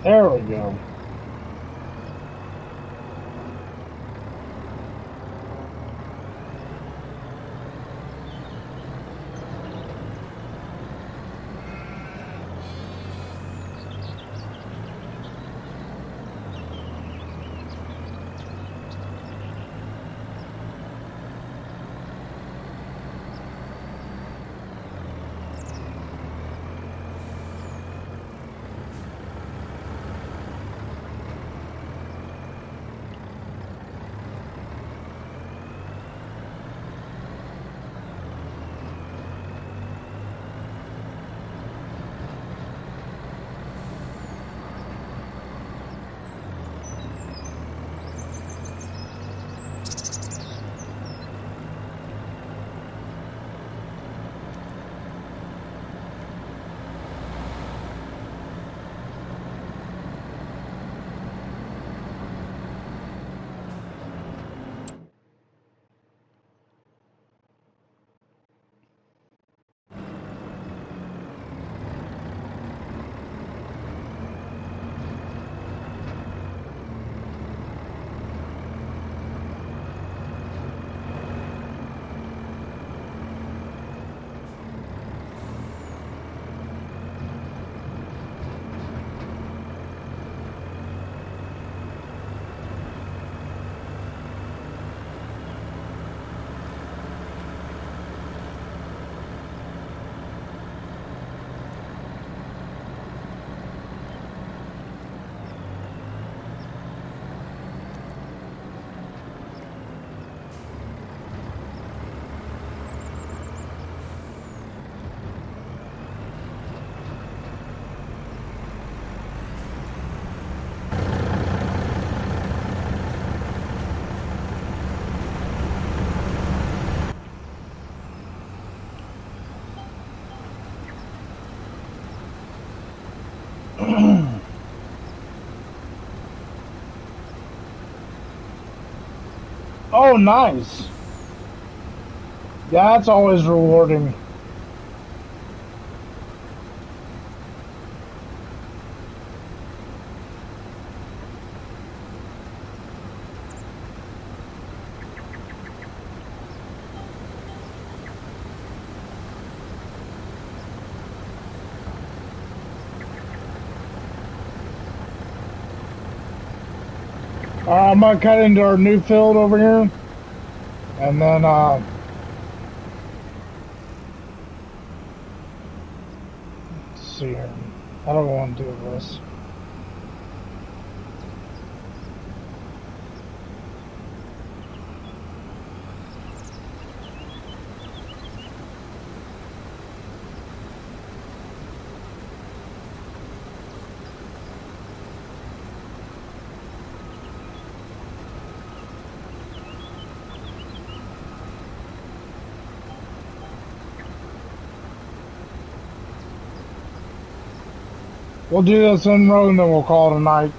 There we go. Oh, nice. Yeah, that's always rewarding. I'm gonna cut into our new field over here. And then, let's see here. I don't want to do this. We'll do this in road and then we'll call it a night.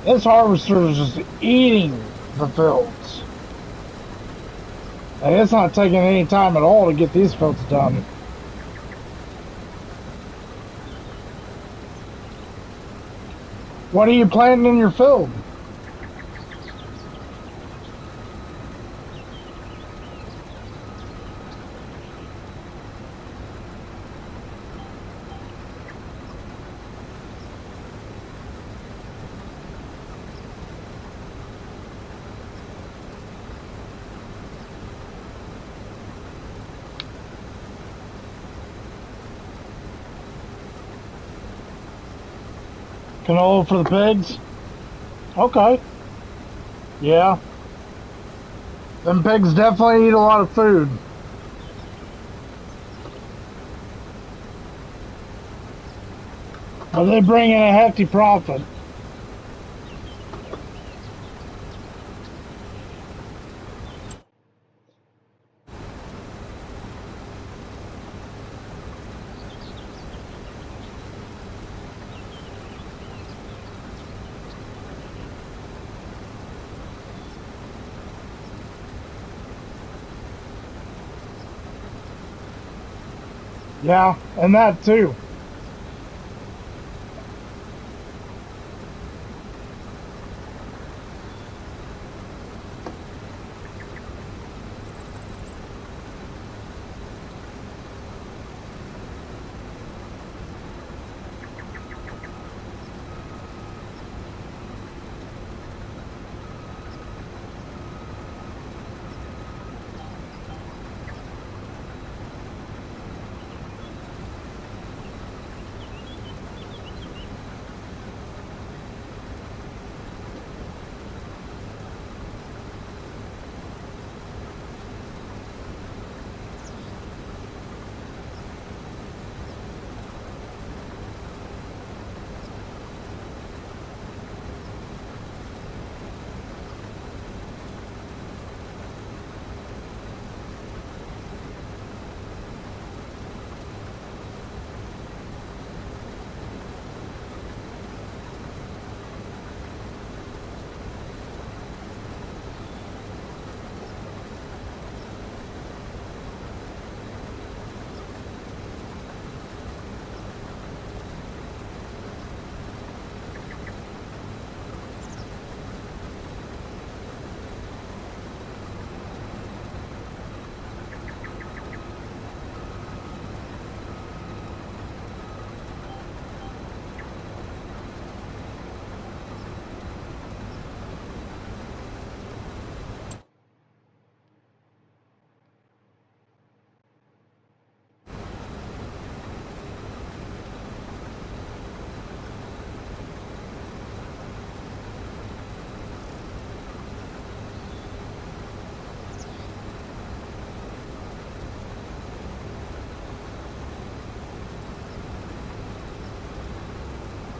This harvester is just eating the fields. And it's not taking any time at all to get these fields done. What are you planting in your field? Canola for the pigs? Okay. Yeah. Them pigs definitely eat a lot of food. But they bring in a hefty profit. Yeah, and that too.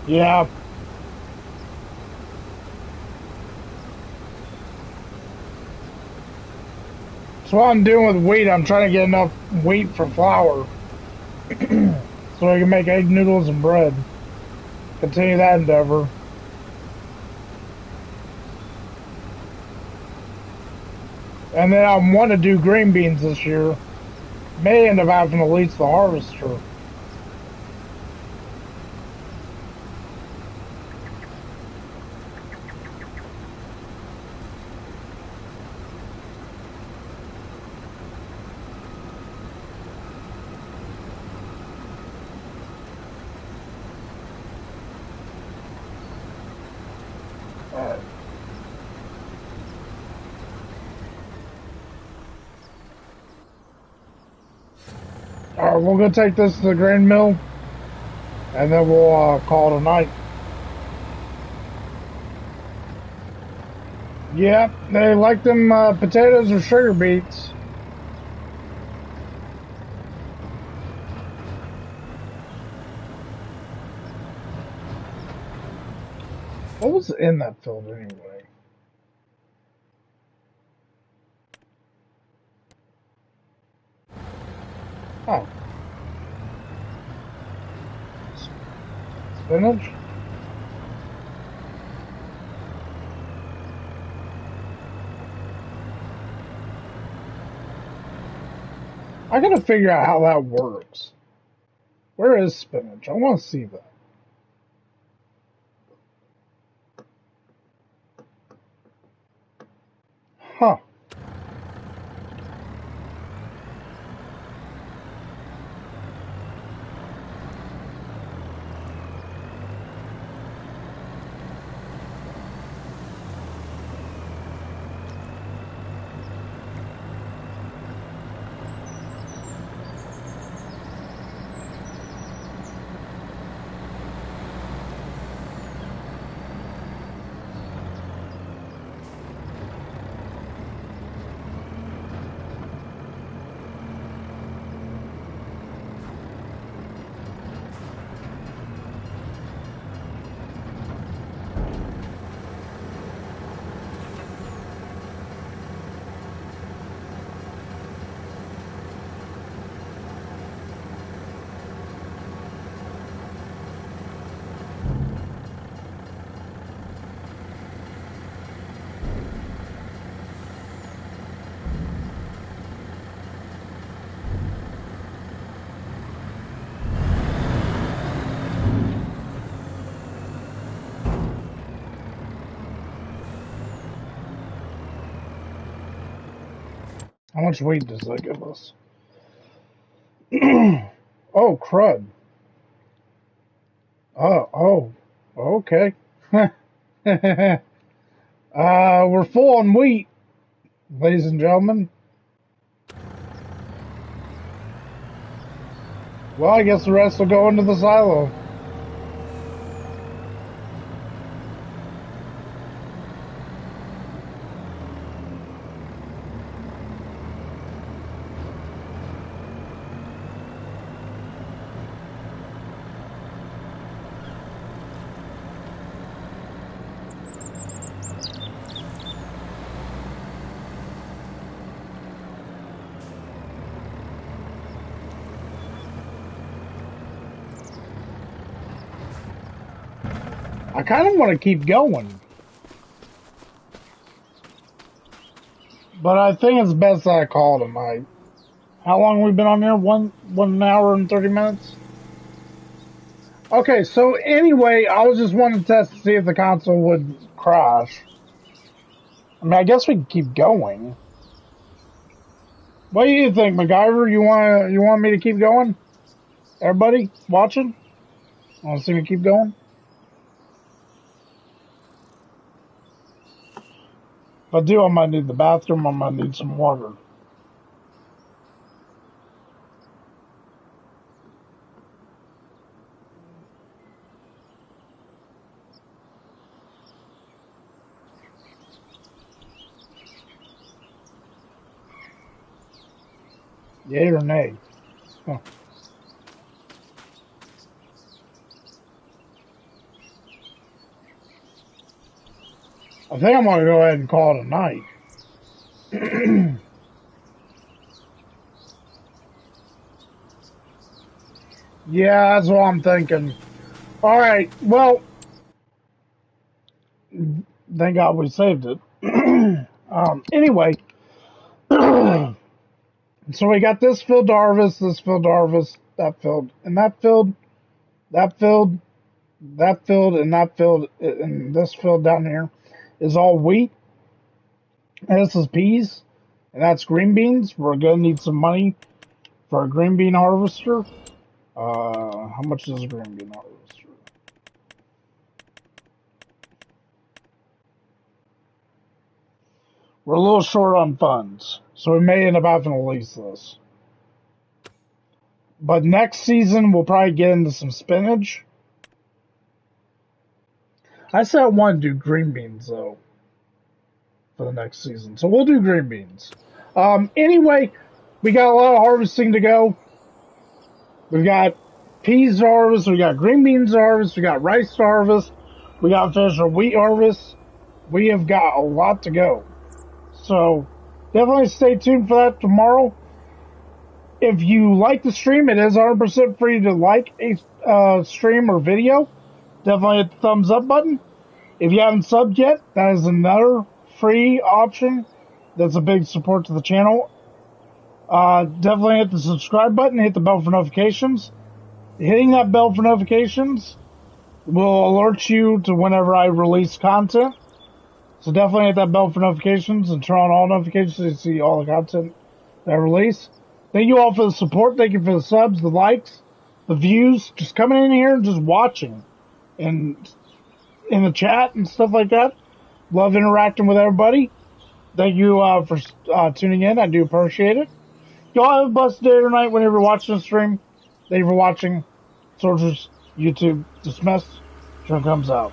Yeah. So what I'm doing with wheat, I'm trying to get enough wheat for flour. So I can make egg noodles and bread. Continue that endeavor. And then I want to do green beans this year. May end up having to lease the harvester. Alright, we're going to take this to the grain mill. And then we'll call it a night. Yep, they like them potatoes or sugar beets. What was in that field anyway? Oh. Spinach? I gotta figure out how that works. Where is spinach? I want to see that. Huh. How much weight does that give us? Oh, crud. Oh, okay. We're full on wheat, ladies and gentlemen. Well, I guess the rest will go into the silo. I kind of want to keep going, but I think it's best that I call it a night. How long have we been on here? One hour and 30 minutes? Okay, so anyway, I was just wanting to test to see if the console would crash. I mean, I guess we can keep going. What do you think, MacGyver? You want me to keep going? Everybody watching? Want to see me keep going? If I do, I might need the bathroom. I might need some water. Yay or nay? Huh. I think I'm going to go ahead and call it a night. Yeah, that's what I'm thinking. All right, well, thank God we saved it. Anyway, so we got this field to harvest, this field to harvest, that field, and that field, that field, that field, and that field, and this field down here is all wheat. And this is peas, and that's green beans. We're gonna need some money for a green bean harvester. How much is a green bean harvester? We're a little short on funds, so we may end up having to lease this. But next season, we'll probably get into some spinach. I said I want to do green beans, though, for the next season. So we'll do green beans. Anyway, we got a lot of harvesting to go. We've got peas to harvest, we got green beans to harvest, we got rice to harvest, we got fish or wheat harvest. We have got a lot to go. So definitely stay tuned for that tomorrow. If you like the stream, it is 100% free to like a stream or video. Definitely hit the thumbs up button. If you haven't subbed yet, that is another free option. That's a big support to the channel. Definitely hit the subscribe button, hit the bell for notifications. Hitting that bell for notifications will alert you to whenever I release content. So definitely hit that bell for notifications and turn on all notifications so you see all the content that I release. Thank you all for the support. Thank you for the subs, the likes, the views, just coming in here and just watching and in the chat and stuff like that. Love interacting with everybody. Thank you for tuning in. I do appreciate it. Y'all have a blessed day or night whenever you're watching the stream. Thank you for watching. Soldiers, YouTube, dismissed. Turn comes out.